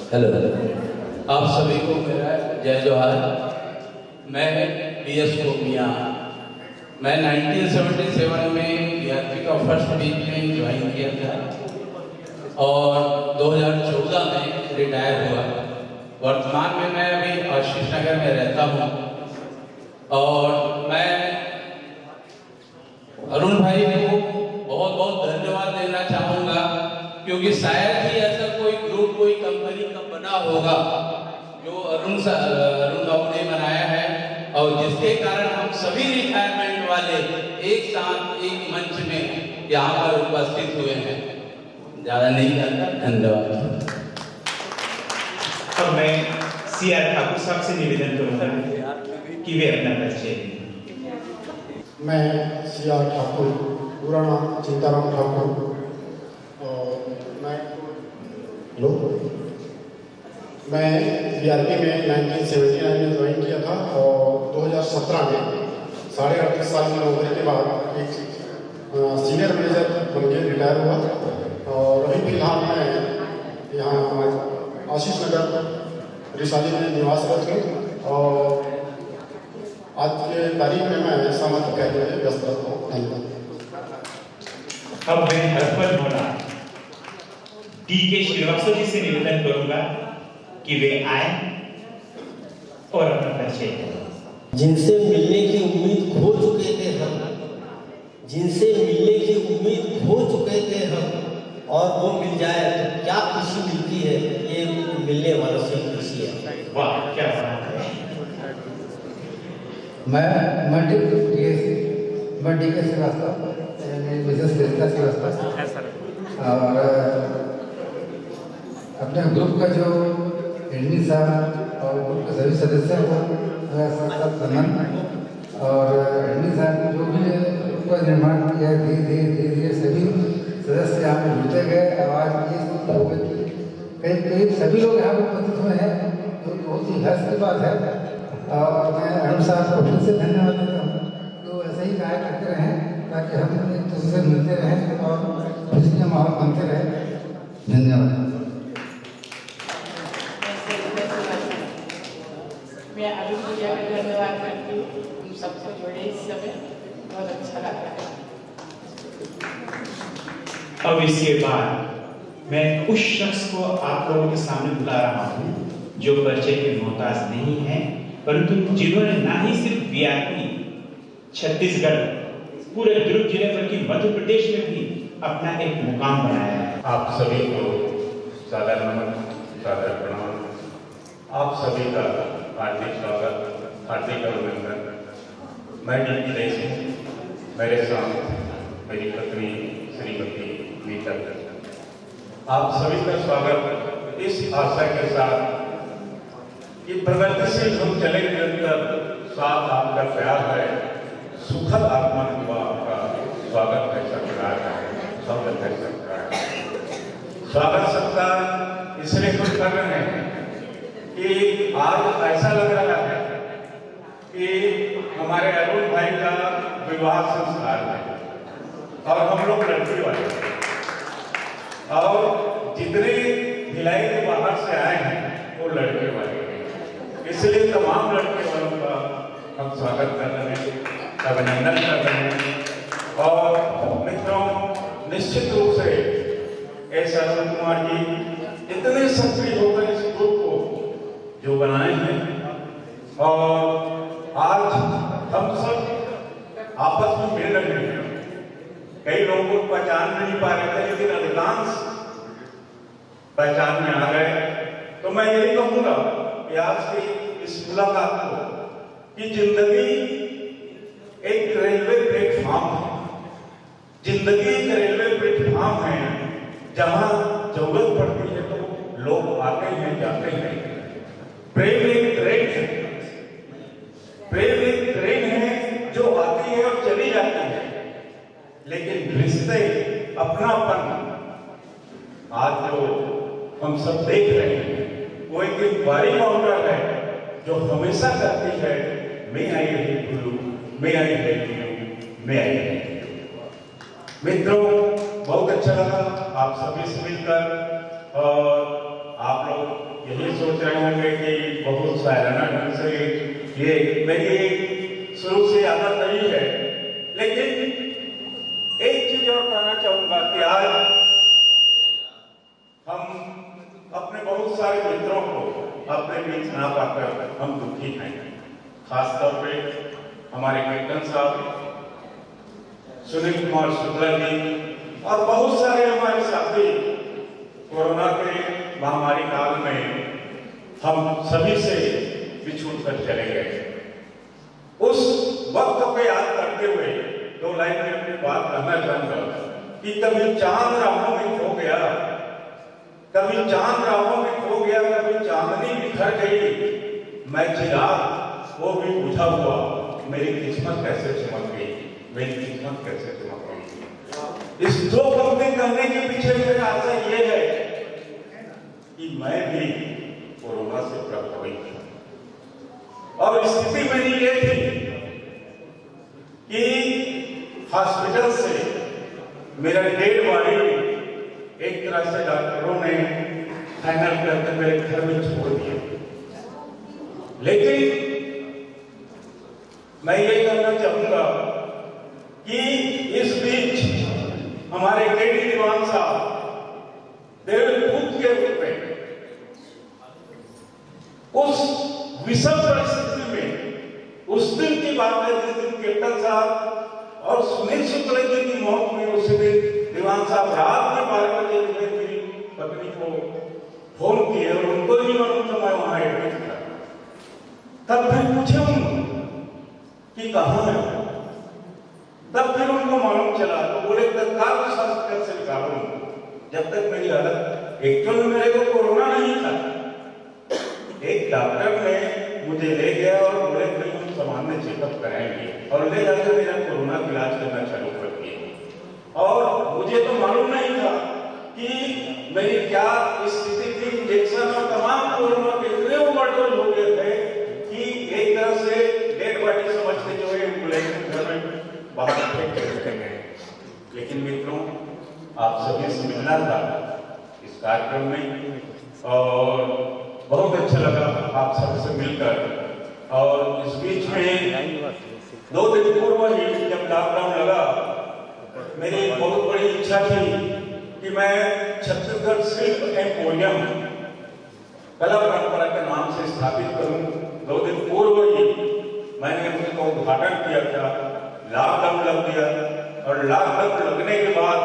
Hello, आप सभी को मेरा जय जोहार। मैं BS गोमिया, मैं 1977 में BRP का फर्स्ट वीक में ज्वाइन किया था और 2014 में रिटायर हुआ। वर्तमान में मैं अभी आशीष नगर में रहता हूँ और मैं अरुण भाई को बहुत बहुत धन्यवाद देना चाहूँगा, क्योंकि शायद ही ऐसा कोई ग्रुप, कोई कंपनी का बना होगा जो अरुण बाबू ने बनाया है और जिसके कारण हम सभी रिटायरमेंट वाले एक साथ एक मंच में यहाँ पर उपस्थित हुए हैं। ज़्यादा नहीं कहता, धन्यवाद। अब मैं CR ठाकुर साहब से निवेदन करूँगा कि वे अपना परिचय दें। मैं CR ठाकुर, पूरा नाम चिंताराम ठाकुर, मैं BRP में 1979 में ज्वाइन किया था और 2017 में 38.5 साल की नौकरी के बाद एक सीनियर मैनेजर बन के रिटायर हुआ और अभी फिलहाल मैं यहाँ आशीष नगर रिसाली में निवासरत हूँ और आज के तारीख में मैं सामाजिक कार्य में व्यस्त रहता हूँ। धन्यवाद। अब मैं हरपल होना DK श्रीवास्तव जी से निवेदन करूंगा कि वे आए और अपना परिचय दें। जिनसे मिलने की उम्मीद खो चुके थे हम, जिनसे मिलने की उम्मीद खो चुके थे हम, और वो मिल जाए तो क्या खुशी मिलती है, ये मिलने वालों से खुशी है। वाह, क्या बात है। मैं DK श्रीवास्तव, मिसेस ललिता श्रीवास्तव, और अपने ग्रुप का जो एडमिन साहब और ग्रुप के सभी सदस्य को सम्मान, और एडमिन साहब जो भी ग्रुप का निर्माण किया, धीरे धीरे सभी सदस्य यहाँ पे जुड़ते गए। आवाज़ ये कई सभी लोग यहाँ पर उपस्थित हुए हैं, तो बहुत ही हर्ष की बात है। और मैं अरुण साहब को फिर से धन्यवाद देता हूँ, तो ऐसे ही कार्य करते रहें ताकि हम एक दूसरे से मिलते रहें और खुशी का माहौल बनते रहे। धन्यवाद। मैं अरुण भैया का धन्यवाद करती हूँ, हम सबको जोड़े इस समय, बहुत अच्छा लगा। अब इसके बाद मैं उस शख्स को आप लोगों के सामने बुला रहा हूँ जो परिचय के मोहताज नहीं है, परंतु जिन्होंने ना ही सिर्फ BRP छत्तीसगढ़, पूरे दुर्ग जिले बल्कि मध्य प्रदेश में भी अपना एक मुकाम बनाया है। आप सभी को सादर नमन, सादर प्रणाम। आप सभी का हार्दिक स्वागत, हार्दिक अभिनंदन। मैं DK जय सिंह, मेरे साथ मेरी पत्नी श्रीमती नीता। आप सभी का स्वागत इस आशा के साथ कि प्रगतिशील हम चले निरंतर, साथ आपका प्यार है, सुखद आगमन हुआ, आपका स्वागत है, सत्कार है, स्वागत है, सत्कार है। स्वागत सत्कार इसलिए हम कर रहे हैं कि आज ऐसा लग रहा है कि हमारे अरुण भाई का विवाह संस्कार है और हम लोग लड़की वाले, और जितने भिलाई के बाहर से आए हैं वो लड़के वाले, इसलिए तमाम लड़के वालों का हम स्वागत कर रहे हैं, अभिनंदन कर रहे हैं। और मित्रों, निश्चित रूप से ऐसा अरुण कुमार जी इतने सक्रिय होकर इस ग्रुप को जो बनाए हैं और आज हम सब आपस में मिल रहे हैं। कई लोगों को पहचान नहीं पा रहे थे, लेकिन अधिकांश पहचान में आ गए। तो मैं यही कहूँगा कि आज की इस मुलाकात को कि जिंदगी एक रेलवे प्लेटफॉर्म है, जिंदगी एक रेलवे प्लेटफॉर्म है जहाँ जरूरत पड़ती है तो लोग आते हैं, जाते हैं। प्रेम एक ट्रेन है, प्रेम एक ट्रेन है जो आती है और चली जाती है, लेकिन रिश्ते, अपनापन आज जो हम सब देख रहे हैं वो एक इंक्वायरी काउंटर है जो हमेशा करती है, मैं आई हेल्प यू, मैं आई हेल्प यू, मैं आई हेल्प यू। मित्रों, बहुत अच्छा लगा आप सभी से मिलकर, और आप लोग यही सोच रहे होंगे कि बहुत सालाना ढंग से ये मेरी शुरू से आदत नहीं है, लेकिन एक चीज और कहना चाहूंगा कि आज हम अपने बहुत सारे मित्रों को अपने बीच ना पाकर हम दुखी हैं। खासतौर पे हमारे कैप्टन साहब सुनील कुमार शुक्ला जी और बहुत सारे हमारे साथी कोरोना के महामारी काल में हम सभी से बिछुड़ कर चले गए। उस वक्त को याद करते हुए दो लाइन में अपनी बात कहना चाहूंगा कि कभी चांद राहों में खो गया, कभी चांद राहों में खो गया, कभी चांदनी बिखर गई, मैं चिराग वो भी बुझा हुआ, मेरी किस्मत कैसे चमक गई, मेरी किस्मत कैसे चमक गई। इस दो पंक्ति कहने के पीछे मेरा आशा ये है कि मैं भी कोरोना से प्रभावित हूं और स्थिति मेरी ये थी कि हॉस्पिटल से मेरा डेड बॉडी एक तरह से डॉक्टरों ने फाइनल करके मेरे घर में छोड़ दिया। लेकिन मैं ये कहना चाहूंगा कि इस बीच हमारे केडी दीवान साहब देवदूत के रूप में उस विषम परिस्थिति में उस दिन की बात है जिस दिन कैप्टन साहब और सुनील शुक्ला जी की मौत में उस दिन दीवान साहब रात में 12 बजे मेरी पत्नी को फोन किए और उनको भी मालूम था मैं वहां एडमिट था। तब फिर पूछे कि कहाँ है, तब फिर उनको मालूम चला तो बोले तत्काल हॉस्पिटल से निकालो। जब तक मेरी हालत एक्चुअल में मेरे को कोरोना नहीं था, एक डॉक्टर ने मुझे ले गया और बोले भाई हम सामान्य चेकअप कराएंगे और ले जाकर मेरा कोरोना का इलाज करना चालू कर दिया। और मुझे तो मालूम नहीं था कि मेरी क्या स्थिति थी। इंजेक्शन और तमाम कोरोना के इतने ओवरडोज हो गए थे कि एक तरह से डेड बॉडी समझ के जो है एम्बुलेंस घर में बाहर फेंक देते हैं। लेकिन मित्रों, आप सभी से मिलना था इस कार्यक्रम में और बहुत अच्छा लगा आप सबसे मिलकर। और इस बीच में 2 दिन पूर्व ही जब लॉकडाउन लगा, मेरी बहुत बड़ी इच्छा थी कि मैं छत्तीसगढ़ शिल्प एम्पोरियम कला परंपरा के नाम से स्थापित करूं। 2 दिन पूर्व ही मैंने उसका उद्घाटन किया था। लॉकडाउन लग गया और लॉकडाउन लगने के बाद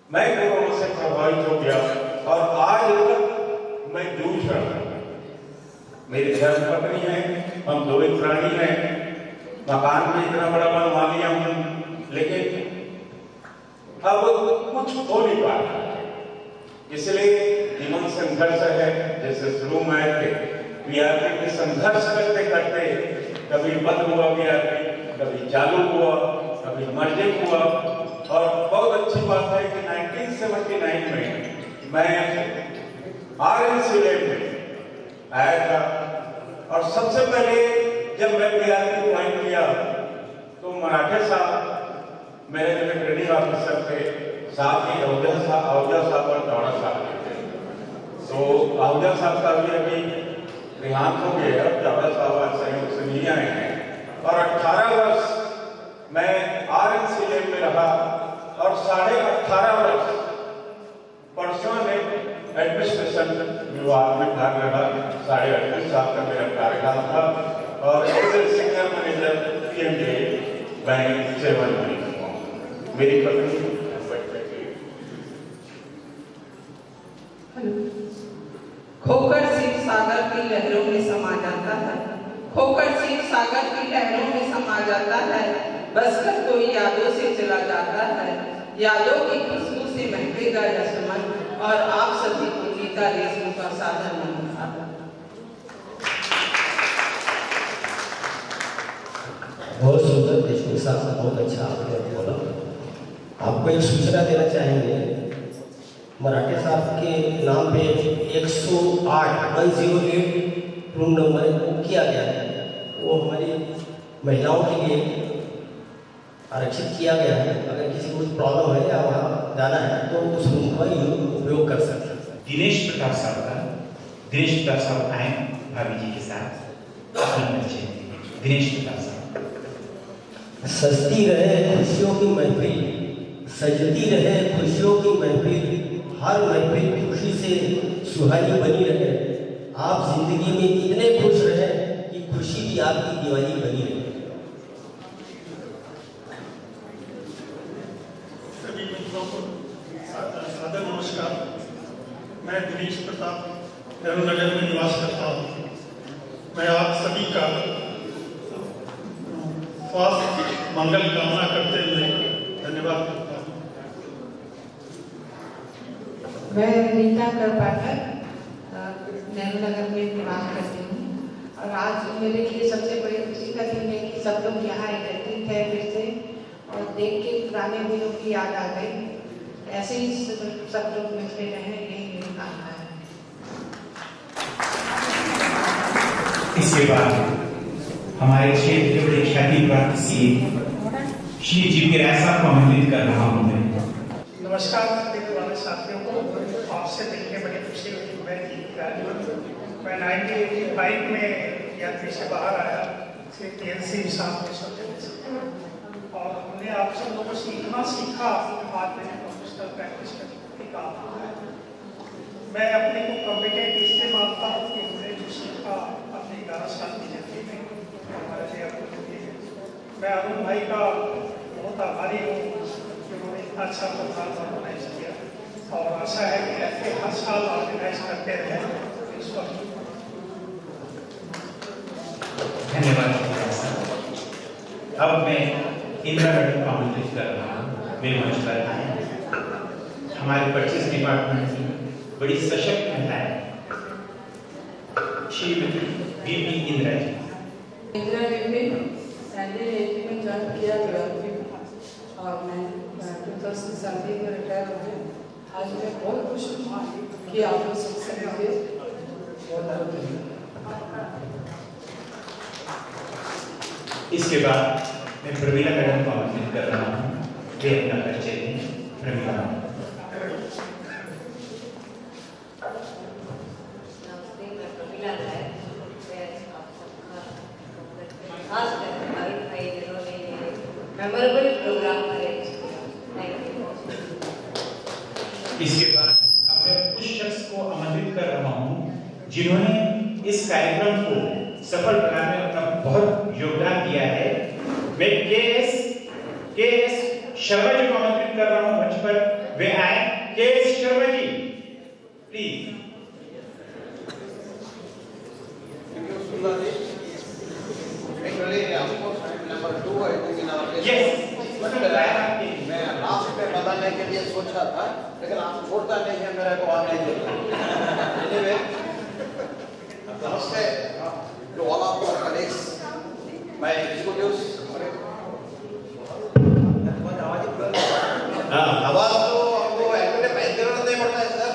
मैं कोरोना से प्रभावित हो गया और आज तक मैं जूझ रहा हूं। मेरी धर्मपत्नी है, हम 2 प्राणी हैं, मकान भी इतना बड़ा बनवा लिया हूं, लेकिन अब कुछ हो नहीं पा रहा है। इसलिए जीवन संघर्ष है। जैसे शुरू में आए थे वीआरपी में संघर्ष करते करते कभी बंद हुआ वीआरपी, कभी चालू हुआ, कभी मर्जिंग हुआ। और बहुत अच्छी बात है कि 1979 में मैं RNC लैब में आया था और सबसे पहले जब मैं वीआरपी ज्वाइन किया तो मराठे साहब मेरे जो ट्रेनिंग ऑफिसर थे, साथ ही आहूजा साहब और दौड़ा साहब थे। तो आहूजा साहब का भी अभी देहांत हो गया, दौड़ा साहब आज संयोग से नहीं आए हैं। और 18 वर्ष मैं RNC लैब में रहा और 18.5 वर्ष पर्सनल एडमिनिस्ट्रेशन विभाग में भाग रहा। 38.5 साल का मेरा कार्यकाल था और as a senior manager PMJ bank 7 में। मेरी पत्नी खोकर शिव सागर की लहरों में समा जाता है, खोकर शिव सागर की लहरों में समा जाता है, बसकर कोई यादों से चला जाता है, यादों की खुशबू से महकेगा यह सुमन और आप सभी को गीता रेशम का साधन नमस्कार। बहुत सुंदर देशमुख साहब, बहुत अच्छा आपने बोला। आपको एक सूचना देना चाहेंगे, मराठे साहब के नाम पे 108 रूम नंबर बुक किया गया है। वो हमारी महिलाओं के लिए आरक्षित किया गया है। अगर किसी को प्रॉब्लम है या वहाँ जाना है तो उस रूम का उपयोग कर सकते हैं। दिनेश प्रताप साहब आए भाभी जी के साथ अपना परिचय देंगे। दिनेश प्रताप साहब। सजती रहे खुशियों की महफिल, सजती रहे खुशियों की महफिल, हर महफिल खुशी से सुहानी बनी रहे। आप जिंदगी में इतने खुश रहे कि खुशी भी आपकी दिवाली बनी रहे। सभी मित्रों को सादर नमस्कार। मैं दिनेश प्रताप नेहरू नगर में निवास करता हूँ। मैं आप सभी का स्वास्थ्य मंगल कामना करते हुए धन्यवाद करता हूँ। मैं रीता करपाकर नेहरू नगर में निवास करती हूँ और आज मेरे लिए सबसे बड़ी खुशी का दिन है कि सब लोग यहाँ एकत्रित है फिर से और देख के पुराने दिनों की याद आ गई। ऐसे ही सब लोग मिलते रहे, यही मेरी कामना है। इसके बाद हमारे क्षेत्र के बड़े ख्याति प्राप्त सीए श्री जी.पी. राय साहब को आमंत्रित कर रहा हूँ मैं। नमस्कार देखने वाले साथियों को, आपसे मिलकर बड़ी खुशी हुई। मैं 1985 में यात्री से बाहर आया थे TLC साहब के साथ और हमने आप सब लोगों से इतना सीखा बाद में प्रोफेशनल प्रैक्टिस करने का काम है। मैं अपने को कॉम्पिटेंट इससे मानता हूँ कि हमने जो सीखा अपने 11 साल की जिंदगी में हमारे लिए अपनी है। मैं अरुण भाई का बहुत आभारी हूँ कि उन्होंने इतना अच्छा प्रोग्राम ऑर्गेनाइज किया और आशा है कि ऐसे हर साल ऑर्गेनाइज करते रहे। इस वक्त धन्यवाद। अब मैं इंदिरा मैडम को आमंत्रित कर रहा हूँ। वे मंच पर आए। हमारे परचेज डिपार्टमेंट की बड़ी सशक्त महिला है श्रीमती वी.पी. इंदिरा जी। इंदिरा जी में 1980 में ज्वाइन किया गया और मैं 2017 में रिटायर हो गया। आज मैं बहुत खुश हूँ कि आप लोग सबसे मिले। इसके बाद मैं प्रवीणा मैडम को आमंत्रित कर रहा हूँ। वे अपना परिचय दें। प्रवीणा। नमस्ते, मैं प्रवीणा राय। खास कर हमारे भाई जिन्होंने ये मेमोरेबल प्रोग्राम अरेंज किया। Thank you. इसके बाद अब मैं उस शख्स को आमंत्रित कर रहा हूँ जिन्होंने इस कार्यक्रम को सफल बनाने में अपना बहुत योगदान दिया है। मैं के.एस. शर्मा जी को आमंत्रित कर रहा हूँ मंच पर। वे आए। के.एस. शर्मा जी प्लीज। मैं लास्ट में बताने के लिए सोचा था लेकिन आप छोड़ता नहीं है मेरे को आने के लिए। नमस्ते to all of our colleagues, my executives. आवाज तो आपको एक्चुअली माइक देना नहीं पड़ता है सर।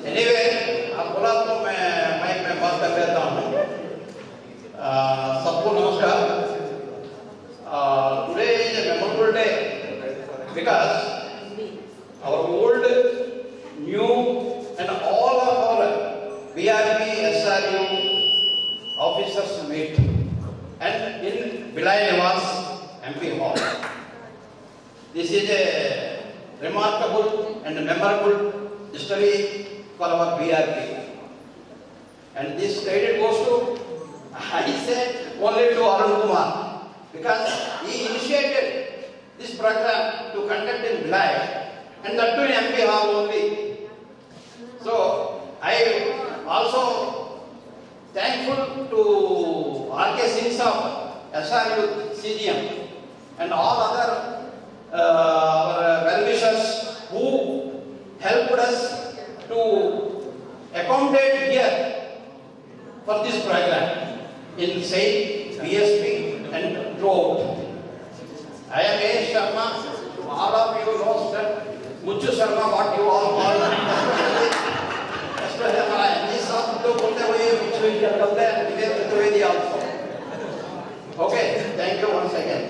एनीवे आप बोला तो मैं माइक में बात कर लेता हूँ। सबको नमस्कार। Today is a memorable day because our old, new and all of our VIP, SRU officers meet and in Bilai Niwas MP Hall. This is a remarkable and memorable history for our VIP. And this credit goes to, I say, only to Arun Kumar because he initiated this program to conduct in Bilai and that too in MP Hall only. So I also thankful to R.K. Singh of SRU CGM and all other our well-wishers who helped us to accommodate here for this program in Saint BSP and throughout. I am A. Sharma. All of you know that Muchu Sharma, what you all call, especially हमारा हिंदी शब्द तो बोलते हुए बीच में क्या करते हैं विवेक Chaturvedi also. Okay, thank you once again.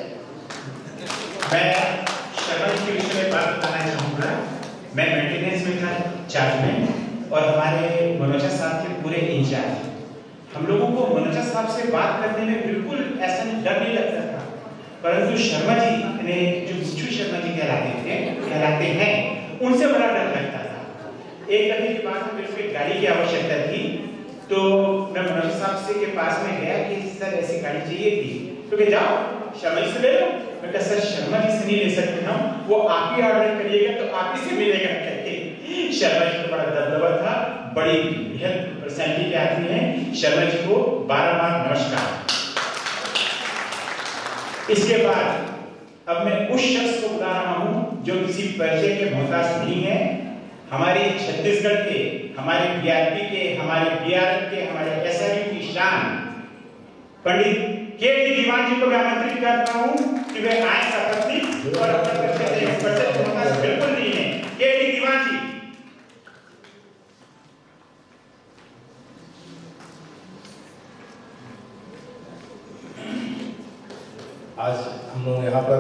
मैं शरण के विषय में बात करना चाहूँगा। मैं मेंटेनेंस में था चार्ज में और हमारे मनोजा साहब के पूरे इंचार्ज। हम लोगों को मनोजा साहब से बात करने में बिल्कुल ऐसा डर नहीं लगता था, परंतु शर्मा जी ने जो बिच्छू शर्मा जी कहलाते हैं, उनसे बड़ा डर लगता था। एक कभी की बात में मेरे को एक गाड़ी की आवश्यकता थी, तो मैं मनोज साहब से के पास में गया कि सर ऐसी गाड़ी चाहिए थी, तो कह जाओ शर्मा जी से ले लो। मैं कहा सर शर्मा जी से नहीं ले सकते हम, वो आप ही ऑर्डर करिएगा तो आप ही से मिलेगा कहते। शर्मा जी को बड़ा दबदबा था, बड़ी बेहद पर्सनैलिटी के आदमी हैं। शर्मा जी को बार-बार नमस्कार। इसके बाद अब मैं उस शख्स को बुला रहा हूं जो किसी परिचय के मोहताज नहीं है। हमारे छत्तीसगढ़ के, हमारे बीआरपी के, हमारे बीआरएफ के, हमारे एसआरयू की शान पंडित के.डी. दीवान जी को मैं आमंत्रित करता हूं कि वे आए सपत्नी और अपने परिचय से मोहताज बिल्कुल नहीं है। के.डी. दीवान जी। आज हम लोग यहाँ पर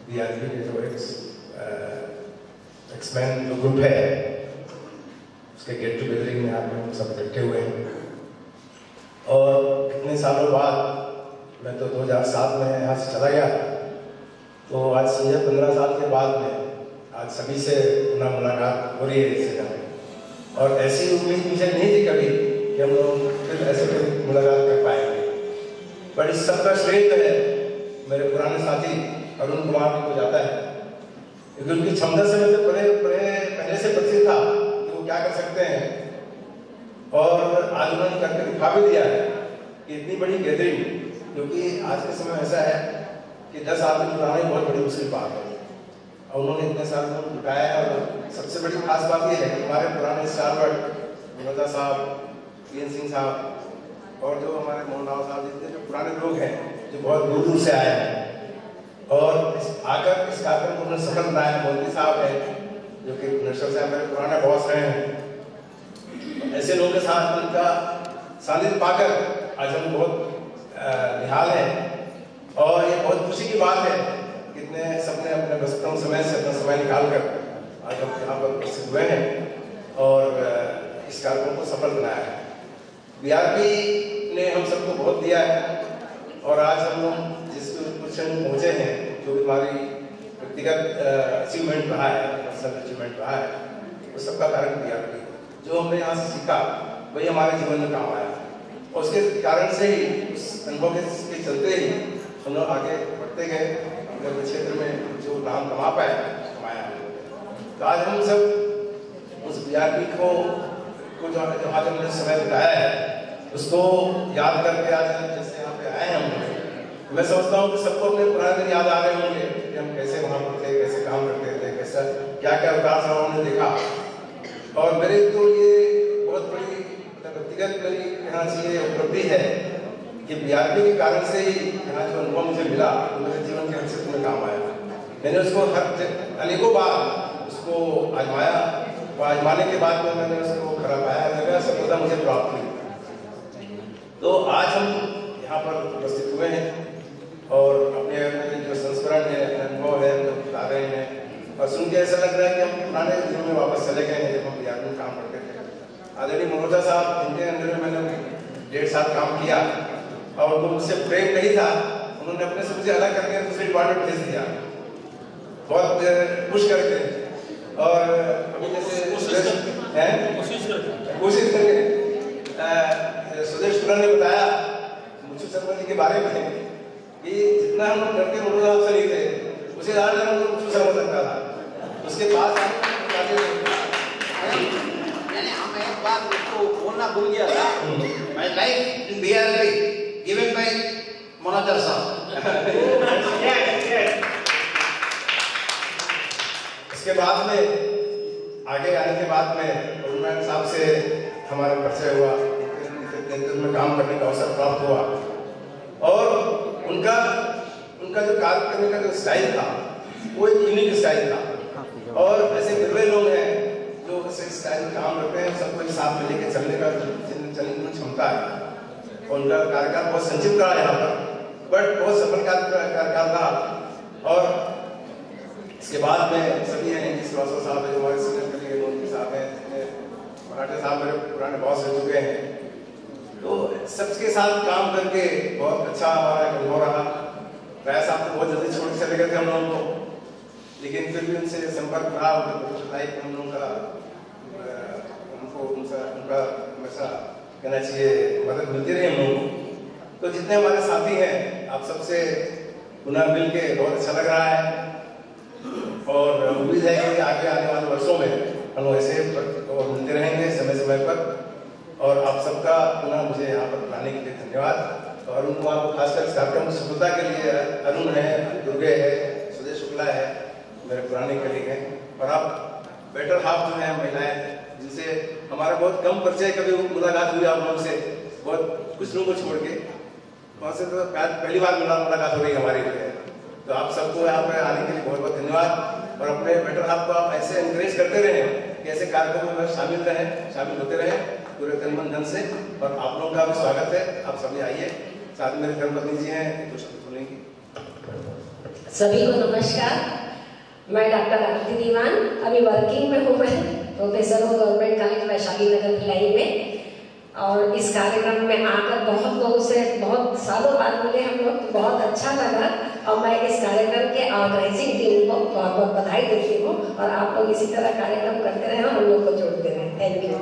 बीआरपी के जो एक्समैन जो ग्रुप है उसके गेट टुगेदरिंग में आप लोग सब इकट्ठे हुए हैं। और कितने सालों बाद, मैं तो 2007 में यहाँ से चला गया, तो आज से 15 साल के बाद में आज सभी से पुनः मुलाकात हो रही है इस जगह में। और ऐसी उम्मीद मुझे नहीं थी कभी कि हम लोग फिर ऐसे मुलाकात कर पाएंगे, पर इस सबका श्रेय है मेरे पुराने साथी अरुण कुमार जी को जाता है, क्योंकि उनकी क्षमता से मुझे पहले से परिचित था कि वो क्या कर सकते हैं। और आज उन्होंने करके दिखा भी दिया है कि इतनी बड़ी गैदरिंग, क्योंकि आज के समय ऐसा है कि 10 आदमी जुटाना ही बहुत बड़ी मुश्किल बात है, और उन्होंने इतने साल में जुटाया है। और सबसे बड़ी खास बात यह है कि हमारे पुराने स्टारवर्ड मनोजा साहब, पीएन सिंह साहब और जो हमारे मोहन राव साहब जितने जो पुराने लोग हैं जो बहुत दूर दूर से आए हैं और आकर इस कार्यक्रम को उन्होंने सफल बनाया। मोदी साहब है जो कि नक्सल साहब मेरे पुराने बॉस रहे हैं। ऐसे लोगों के साथ उनका सानिध्य पाकर आज हम बहुत निहाल हैं, और ये बहुत खुशी की बात है कितने सबने अपने व्यस्तम समय से अपना समय निकाल कर आज हम यहाँ पर उपस्थित हुए हैं और इस कार्यक्रम को सफल बनाया है। बीआरपी ने हम सबको बहुत दिया है, और आज हम लोग जिस पोजीशन में पहुँचे हैं, जो भी हमारी व्यक्तिगत अचीवमेंट रहा है, पर्सनल अचीवमेंट रहा है, उस सबका कारण बीआरपी। जो हमने यहाँ से सीखा वही हमारे जीवन में काम आया, और उसके कारण से ही, उस अनुभव के चलते ही हम लोग आगे बढ़ते गए, अपने क्षेत्र में जो नाम कमाया। तो आज हम सब उस बीआरपी को जो आज हमने समय बिताया है उसको याद करके आज जैसे यहाँ पे आए हैं हम, मैं समझता हूँ कि सबको अपने पुराने दिन याद आ रहे होंगे कि हम कैसे वहाँ पर थे, कैसे काम करते थे, कैसा क्या क्या विकास हमने देखा। और मेरे तो ये बहुत बड़ी व्यक्तिगत मेरी कहना चाहिए उपलब्धि है कि बीआरपी के कारण से ही यहाँ जो अनुभव मुझे मिला तो मेरे जीवन के हर क्षेत्र में काम आया। मैंने उसको अनेकों बार उसको आजमाया, और आजमाने के बाद में मैंने उसको खरा पाया, मेरा सफलता मुझे प्राप्त हुई। तो आज हम यहाँ पर उपस्थित हुए हैं और अपने जो संस्मरण है, अनुभव है, जो बता रहे हैं, और सुन के ऐसा लग रहा है कि हम पुराने दिनों में वापस चले गए हैं जब हम बीआरपी में काम करते थे। आदरणीय मनोजा साहब, जिनके अंदर में मैंने 1.5 साल काम किया और उनको मुझसे प्रेम नहीं था, उन्होंने अपने से मुझे अलग करके दूसरे डिपार्टमेंट भेज दिया, बहुत खुश करके। और अभी जैसे कोशिश करके सुदेश तुरा ने बताया मुझे शर्मा जी के बारे में कि जितना हम लोग डरते मनोजा साहब से नहीं थे, उसे ज़्यादा हम लोग शर्मा लगता था। उसके बाद हम एक बात उसको बोलना भूल गया था, my life in BRP given by Manoja साहब। इसके बाद में आगे आने के बाद में अरुण साहब से हमारा परिचय हुआ, नेतृत्व में काम करने का अवसर प्राप्त हुआ, और उनका जो कार्य करने का जो स्टाइल था वो एक यूनिक स्टाइल था। और ऐसे गिरवे लोग हैं जो इस स्टाइल में काम करते हैं, सबको एक साथ में लेकर चलने की क्षमता है। और उनका कार्यकाल बहुत संक्षिप्त रहा यहाँ पर, बट बहुत सफल कार्यकाल रहा। और इसके बाद में सभी हैं, श्रीवास्तव साहब है जो हमारे सीनियर कलीग हैं, साहब हैं मराठे साहब मेरे पुराने बॉस रह चुके हैं, तो सबके साथ काम करके बहुत अच्छा हमारा अनुभव रहा। राय साहब तो बहुत जल्दी छोड़ के चले गए थे हम लोगों को, लेकिन फिर भी उनसे संपर्क रहा। लाइफ हम लोगों का उनको उनका हमेशा कहना चाहिए मदद मिलती रही हम लोगों को। तो जितने हमारे साथी हैं, आप सबसे पुनः मिल के बहुत अच्छा लग रहा है और उम्मीद है कि आगे आने वाले वर्षों में हम ऐसे और मिलते रहेंगे समय समय पर। और आप सबका पुनः मुझे यहाँ पर बुलाने के लिए धन्यवाद। और उनको आपको खासकर इस कार्यक्रम की सफलता के लिए अरुण है, दुर्गे है, सुजय शुक्ला है, मेरे पुराने कलीग हैं, और आप बेटर हाफ जो है महिलाएं, जिनसे हमारा बहुत कम परिचय कभी मुलाकात हुई आप लोगों से, बहुत कुछ लोगों को छोड़ के वहाँ से तो पहली बार मुलाकात हो रही हमारी लिए। तो आप सबको यहाँ पर आने के लिए बहुत बहुत धन्यवाद। और अपने बेटर हाफ को आप ऐसे एनकरेज करते रहें कि ऐसे कार्यक्रमों में शामिल होते रहें पूरे तन मन धन से। और आप लोगों का भी स्वागत है, आप सभी आइए। साथ में मेरे धर्मपत्नी जी हैं, कुछ बोलेंगी। सभी को नमस्कार। मैं डॉक्टर आरती दीवान, अभी वर्किंग में हूँ। मैं प्रोफेसर हूँ गवर्नमेंट कॉलेज वैशाली नगर भिलाई में। और इस कार्यक्रम में आकर बहुत लोगों से बहुत सालों बाद मिले हम लोग, तो बहुत अच्छा लगा। और मैं इस कार्यक्रम के ऑर्गेनाइजिंग टीम को बहुत बहुत बधाई देती हूँ। और आप लोग इसी तरह कार्यक्रम करते रहें, हम लोग को जोड़ते रहें। Thank you.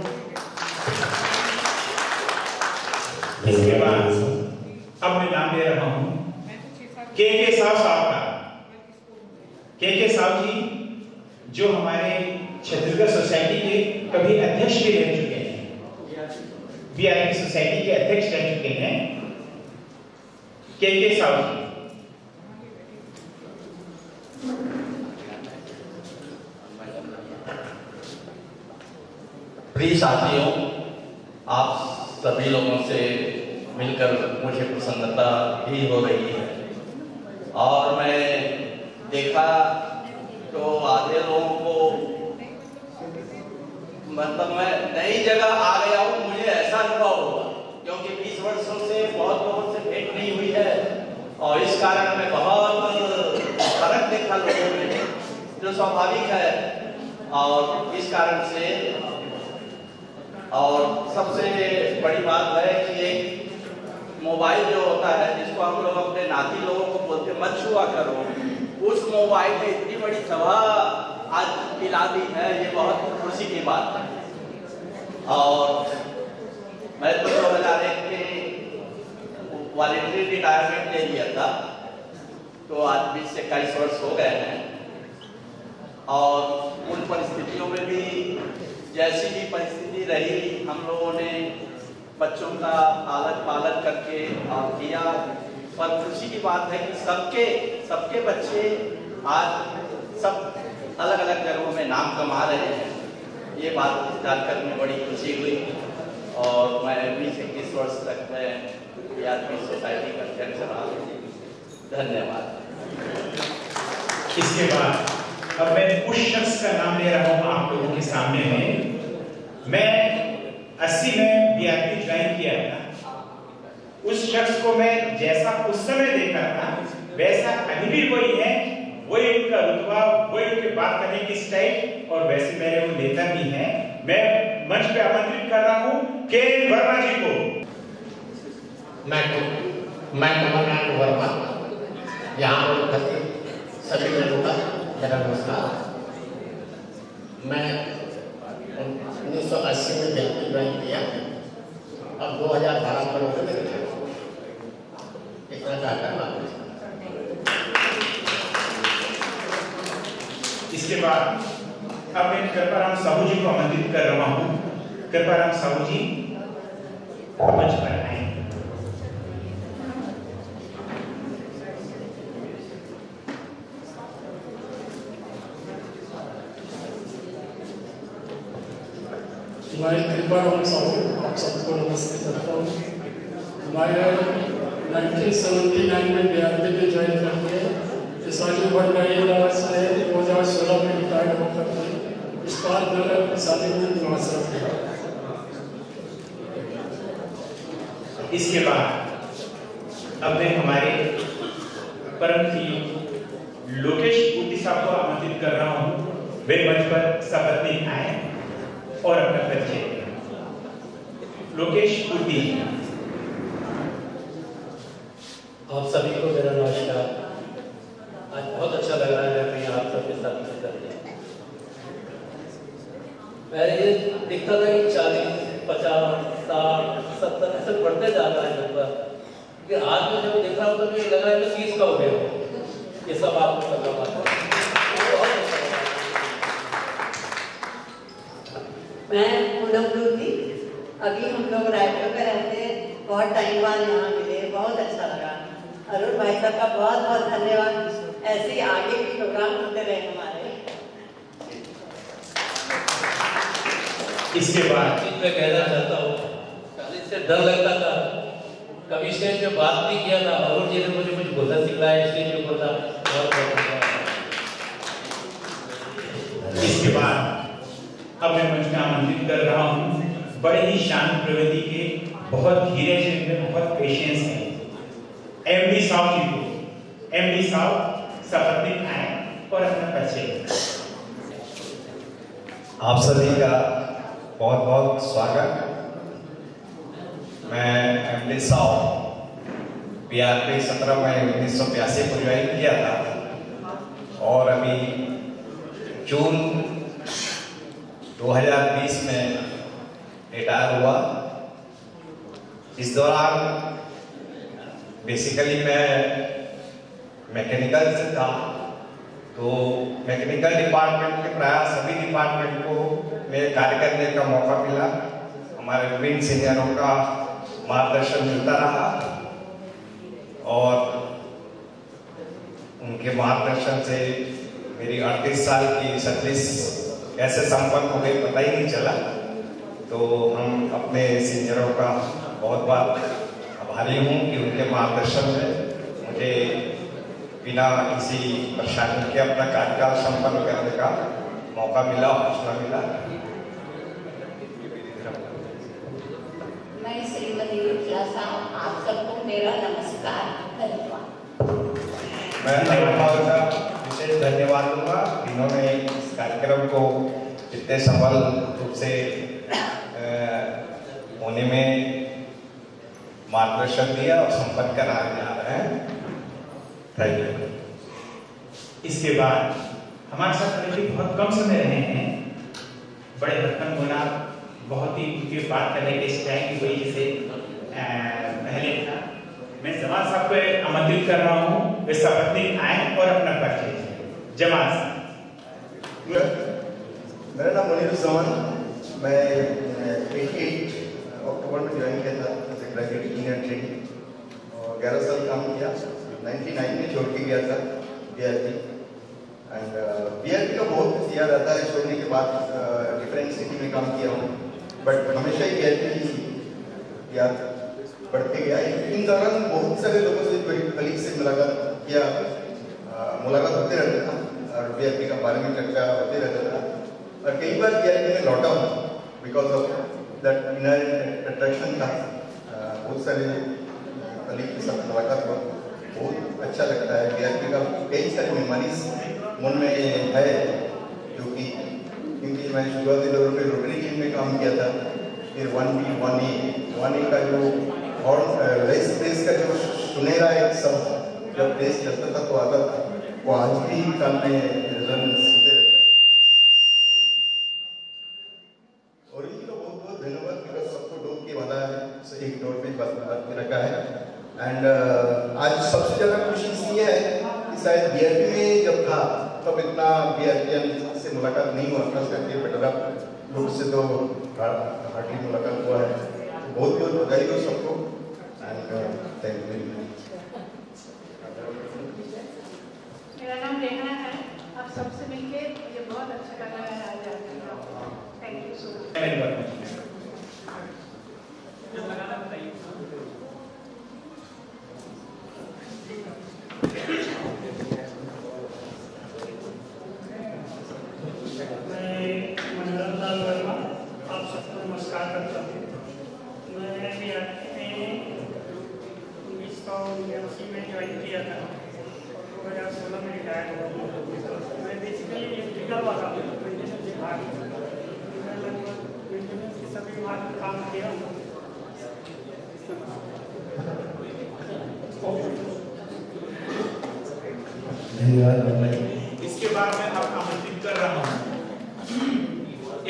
इसके बाद अब मैं नाम ले रहा हूँ के साहब का। के साहब जी जो हमारे छत्तीसगढ़ सोसाइटी के कभी अध्यक्ष भी रह चुके हैं, वीआईपी सोसाइटी के अध्यक्ष रह चुके हैं। के साहब जी प्रिय साथियों, आप सभी लोगों से मिलकर मुझे प्रसन्नता भी हो रही है। और मैं देखा तो आधे लोगों को मतलब मैं नई जगह आ गया हूँ, मुझे ऐसा अनुभव हुआ, क्योंकि 20 वर्षों से बहुत लोगों से भेंट नहीं हुई है। और इस कारण में बहुत फर्क देखा लोगों में, जो स्वाभाविक है। और इस कारण से और सबसे बड़ी बात है कि एक मोबाइल जो होता है, जिसको हम लोग अपने नाती लोगों को बोलते मत छुआ करो, उस मोबाइल में इतनी बड़ी सभा आज पिला दी है, ये बहुत खुशी की बात है। और मैं तो 2001 के वॉलंटरी रिटायरमेंट ले लिया था, तो आज 20 से 21 वर्ष हो गए हैं। और उन परिस्थितियों में भी जैसी भी परिस्थिति रही, हम लोगों ने बच्चों का आलत पालत करके और किया। पर खुशी की बात है कि सबके बच्चे आज सब अलग अलग जगहों में नाम कमा रहे हैं। ये बात जानकर में बड़ी खुशी हुई। और मैं 20-21 वर्ष तक मैं वीआईपी सोसाइटी का अध्यक्ष रहा। धन्यवाद। इसके बाद अब मैं उस शख्स का नाम ले रहा हूँ आप लोगों के सामने में। मैं 80 में वीआईपी ज्वाइन किया था। उस शख्स को मैं जैसा उस समय देखा था वैसा अभी भी वही है, वही उनका रुतबा, वही उनके बात करने की स्टाइल, और वैसे मेरे वो नेता भी हैं। मैं मंच पे आमंत्रित कर रहा हूँ के वर्मा जी को। मैं कमलनाथ वर्मा, यहाँ पर उपस्थित सभी लोगों का मेरा नमस्कार। मैं 1980 में वीआईपी ज्वाइन किया, अब 2012 में नौकरी कर रहा हूँ। इतना चाहता। इसके बाद अब मैं कृपाराम साहू जी को आमंत्रित कर रहा हूँ। कृपाराम साहू जी मंच पर आए। मैं कृपाराम साहू आप सबको नमस्ते करता हूँ। मैं 1979 में वीआईपी में ज्वाइन करके इस आगे बढ़ रही 2016 में रिटायर्ड होकर इस बार नगर शादी में निवास रखा। इसके बाद अब मैं हमारे परम श्री लोकेश गुप्ती साहब को आमंत्रित कर रहा हूँ। वे मंच पर सपत्नीक आए और अपना परिचय लोकेश कुटी। आप सभी को मेरा नमस्कार। आज बहुत अच्छा लग रहा है मैं आप सबके साथ मिलकर के। मैं ये दिखता था कि 40, 50, 60, 70 ऐसे बढ़ते जा रहा है नंबर, कि आज में जब देख रहा हूँ तो मुझे लग रहा है कि 30 का हो गया। ये सब आपको पता बात है। मैं पूनम लूटी, अभी हम लोग रायपुर में रहते हैं, बहुत टाइम बाद यहाँ मिले, बहुत अच्छा लगा। अरुण भाई साहब का बहुत बहुत धन्यवाद। ऐसे ही आगे भी प्रोग्राम होते रहे हमारे। इसके बाद मैं कहना चाहता हूँ, पहले से डर लगता था, कभी स्टेज पे बात नहीं किया था। अरुण जी ने मुझे कुछ बोलना सिखाया स्टेज पे बोला। इसके बाद अब मैं मंच में आमंत्रित कर रहा हूँ बड़े ही शांत प्रवृत्ति के, बहुत धीरे से, बहुत पेशेंस है, एमडी साहब जी को। एमडी साहब सपत्नीक आए और अपना परिचय। आप सभी का बहुत बहुत स्वागत। मैं एमडी साहब बीआरपी 17 मई 1982 को ज्वाइन किया था और अभी जून 2020 में रिटायर हुआ। इस दौरान बेसिकली मैं मैकेनिकल से था, तो मैकेनिकल डिपार्टमेंट के प्राय सभी डिपार्टमेंट को में कार्य करने का मौका मिला। हमारे विभिन्न सीनियरों का मार्गदर्शन मिलता रहा और उनके मार्गदर्शन से मेरी 38 साल की सर्विस कैसे संपन्न हो गई पता ही नहीं चला। तो हम अपने सीनियरों का बहुत बहुत आभारी हूँ कि उनके मार्गदर्शन में मुझे बिना किसी परेशानी के अपना कार्यकाल संपन्न करने का मौका मिला, हौसला मिला। मैं श्रीमती रुचिरा साहब, आप सबको मेरा नमस्कार। धन्यवाद। मैं अरुण का विशेष धन्यवाद दूंगा, इन्होंने इस कार्यक्रम को इतने सफल रूप से होने में मार्गदर्शन दिया और संपन्न कराने जा रहे हैं। Thank you. इसके बाद हमारे साथ पहले बहुत कम समय रहे हैं, बड़े भक्कम होना, बहुत ही उनकी बात करने के स्टाइल की वजह से पहले था। मैं जमाल साहब को आमंत्रित कर रहा हूँ, वे सपत्नीक आए और अपना परिचय। जमाल साहब। मेरा नाम मुनीरुज़्ज़मान, मैं 88 अक्टूबर में ज्वाइन किया था as a graduate engineer training और 11 साल काम किया। 99 में छोड़ के गया था बीआरपी। एंड बीआरपी का बहुत याद आता है, छोड़ने के बाद डिफरेंट सिटी में काम किया हूँ, बट हमेशा ही बीआरपी याद बढ़ते गया। इन दौरान बहुत सारे लोगों से, कलीग से मुलाकात किया, मुलाकात होते रहता था और बीआरपी का बारे में चर्चा होते रहता था। और कई बार बीआरपी में लौटा हूँ because of that inner attraction था। बहुत सारे कलीग के साथ मुलाकात हुआ, बहुत अच्छा लगता है। बीआरपी का कई सारे मेमोरीज मन में है, क्योंकि मैं शुरुआती दौर में रोटरी टीम में काम किया था, फिर 1B 1A का जो हॉर्न रेस का जो सुनहरा एक शब्द जब रेस चलता था तो आता था, वो आज भी कान में रेजोनेंस होते रहता है। और इनका बहुत बहुत धन्यवाद, बिकॉज सबको डोर के वादा है, एक डोर पे बात रखा है। एंड आज सबसे ज़्यादा खुशी इसलिए है कि शायद बीआरपी में जब था तब इतना बीआरपीएन से मुलाकात नहीं हुआ, खास करके बेटरा लोग से तो हार्डली मुलाकात हुआ है। बहुत बहुत बधाई हो सबको and thank you very much. मेरा नाम रेहाना है, आप सबसे मिलके मुझे बहुत अच्छा लगा है आज आपके। Thank you so much. आप सबको नमस्कार करता हूँ। मैं बीआरपी में 1989 में ज्वाइन किया था और 2016 में रिटायर हुआ। मैं बेसिकली इलेक्ट्रिकल वाला हूँ, मेंटेनेंस विभाग में। मैं लगभग मेंटेनेंस के सभी विभाग में काम किया धन्यवाद बाबा। इसके बाद मैं अब आमंत्रित कर रहा हूँ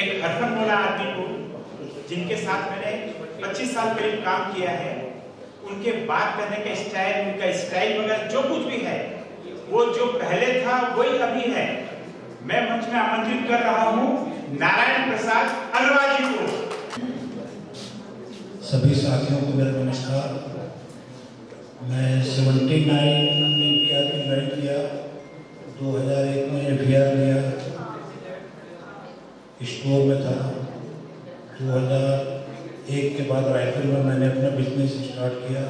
एक हरफन मौला आदमी को, जिनके साथ मैंने 25 साल करीब काम किया है। उनके बात करने का स्टाइल, उनका स्टाइल वगैरह जो कुछ भी है, वो जो पहले था वही अभी है। मैं मंच में आमंत्रित कर रहा हूँ नारायण प्रसाद अलवा जी को। सभी साथियों को मेरा नमस्कार। मैं 79 में PRP ज्वाइन किया, 2001 में FER लिया, स्टोर में था। 2001 के बाद रायपुर में मैंने अपना बिजनेस स्टार्ट किया।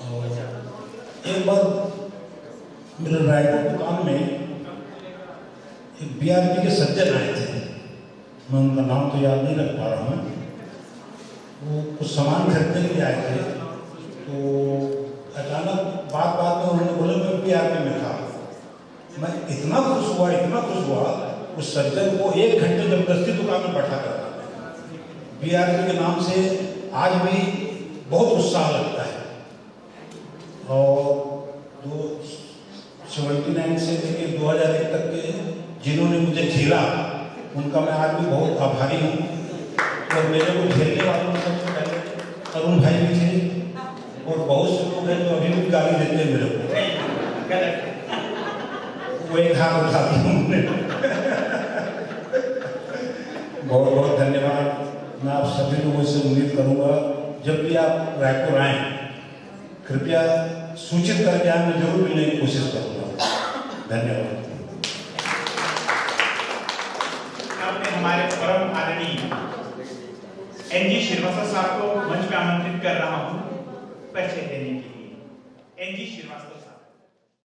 और एक बार मेरे रायपुर दुकान में एक BRP के सज्जन आए थे, मैं उनका नाम तो याद नहीं रख पा रहा हूँ। वो कुछ सामान खरीदने के लिए आए थे, तो अचानक बात में उन्होंने बोला मैं PRP में था। मैं इतना खुश हुआ उस सज्जन को 1 घंटे जबरदस्ती दुकान में बैठा करता। PRP के नाम से आज भी बहुत उत्साह लगता है। और 79 से लेकर 2001 तक के जिन्होंने मुझे झेला, उनका मैं आज भी बहुत आभारी हूँ। और मेरे को झेलने वालों में सबसे पहले अरुण भाई भी थे, और बहुत से लोग हैं जो अभी भी गाली देते हैं मेरे को। वो एक हाथ उठा दिया। बहुत बहुत धन्यवाद। मैं आप सभी लोगों से उम्मीद करूंगा जब भी आप रायपुर आए, कृपया सूचित करके आए, मैं जरूर मिलने की कोशिश करूंगा। धन्यवाद। हमारे परम आदरणीय NG श्रीवास्तव साहब को मंच में आमंत्रित कर रहा हूं परिचय देने के लिए। NG श्रीवास्तव साहब।